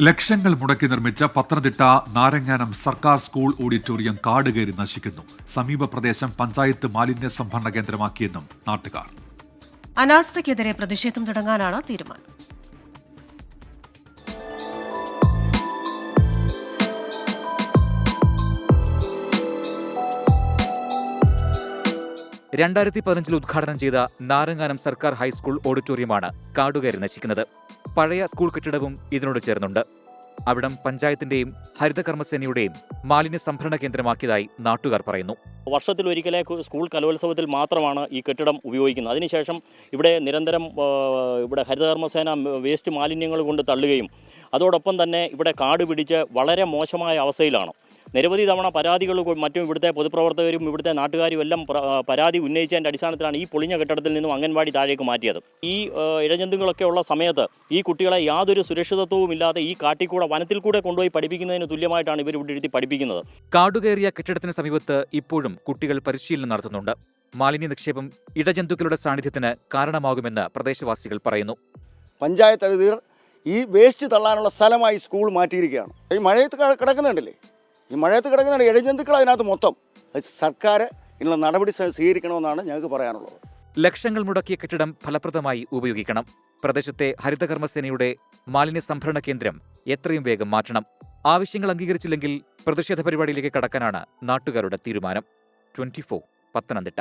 ലക്ഷങ്ങൾ മുടക്കി നിർമ്മിച്ച പത്തനംതിട്ട നാരങ്ങാനം സർക്കാർ സ്കൂൾ ഓഡിറ്റോറിയം കാടുകയറി നശിക്കുന്നു. സമീപ പ്രദേശം പഞ്ചായത്ത് മാലിന്യ സംഭരണ കേന്ദ്രമാക്കിയെന്നും നാട്ടുകാർ. അനാസ്ഥയ്ക്കെതിരെ പ്രതിഷേധം തുടങ്ങാനാണ് തീരുമാനം. ഉദ്ഘാടനം ചെയ്ത നാരങ്ങാനം സർക്കാർ ഹൈസ്കൂൾ ഓഡിറ്റോറിയമാണ് കാടുകയറി നശിക്കുന്നത്. പഴയ സ്കൂൾ കെട്ടിടവും ഇതിനോട് ചേർന്നുണ്ട്. അവിടം പഞ്ചായത്തിന്റെയും ഹരിതകർമ്മസേനയുടെയും മാലിന്യ സംഭരണ കേന്ദ്രമാക്കിയതായി നാട്ടുകാർ പറയുന്നു. വർഷത്തിലൊരിക്കലെ സ്കൂൾ കലോത്സവത്തിൽ മാത്രമാണ് ഈ കെട്ടിടം ഉപയോഗിക്കുന്നത്. അതിനുശേഷം ഇവിടെ നിരന്തരം ഇവിടെ ഹരിതകർമ്മസേന വേസ്റ്റ് മാലിന്യങ്ങൾ കൊണ്ട് തള്ളുകയും അതോടൊപ്പം തന്നെ ഇവിടെ കാട് പിടിച്ച് വളരെ മോശമായ അവസ്ഥയിലാണ്. നിരവധി തവണ പരാതികൾ മറ്റും ഇവിടുത്തെ പൊതുപ്രവർത്തകരും ഇവിടുത്തെ നാട്ടുകാരും എല്ലാം പരാതി ഉന്നയിച്ചതിൻ്റെ അടിസ്ഥാനത്തിലാണ് ഈ പൊളിഞ്ഞ കെട്ടിടത്തിൽ നിന്നും അംഗൻവാടി താഴേക്ക് മാറ്റിയത്. ഈ ഇഴജന്തുക്കളൊക്കെ ഉള്ള സമയത്ത് ഈ കുട്ടികളെ യാതൊരു സുരക്ഷിതത്വവും ഇല്ലാതെ ഈ കാട്ടിക്കൂടെ വനത്തിൽ കൂടെ കൊണ്ടുപോയി പഠിപ്പിക്കുന്നതിന് തുല്യമായിട്ടാണ് ഇവർ ഇവിടെ ഇരുത്തി പഠിപ്പിക്കുന്നത്. കാടുകയറിയ കെട്ടിടത്തിന് സമീപത്ത് ഇപ്പോഴും കുട്ടികൾ പരിശീലനം നടത്തുന്നുണ്ട്. മാലിന്യ നിക്ഷേപം ഇഴജന്തുക്കളുടെ സാന്നിധ്യത്തിന് കാരണമാകുമെന്ന് പ്രദേശവാസികൾ പറയുന്നു. പഞ്ചായത്ത് അധികൃതർ ഈ വേസ്റ്റ് തള്ളാനുള്ള സ്ഥലമായി സ്കൂൾ മാറ്റിയിരിക്കുകയാണ്. ഈ മഴയത്ത് കിടക്കുന്നുണ്ടല്ലേ, ഈ മഴയത്ത് കിടക്കുന്ന ഇഴജന്തുക്കൾ അതിനകത്ത് മൊത്തം. സർക്കാർ ഇതിനുള്ള നടപടി സ്വീകരിക്കണമെന്നാണ് ഞങ്ങൾക്ക് പറയാനുള്ളത്. ലക്ഷങ്ങൾ മുടക്കിയ കെട്ടിടം ഫലപ്രദമായി ഉപയോഗിക്കണം. പ്രദേശത്തെ ഹരിതകർമ്മസേനയുടെ മാലിന്യ സംഭരണ കേന്ദ്രം എത്രയും വേഗം മാറ്റണം. ആവശ്യങ്ങൾ അംഗീകരിച്ചില്ലെങ്കിൽ പ്രതിഷേധ പരിപാടിയിലേക്ക് കടക്കാനാണ് നാട്ടുകാരുടെ തീരുമാനം. 24 പത്തനംതിട്ട.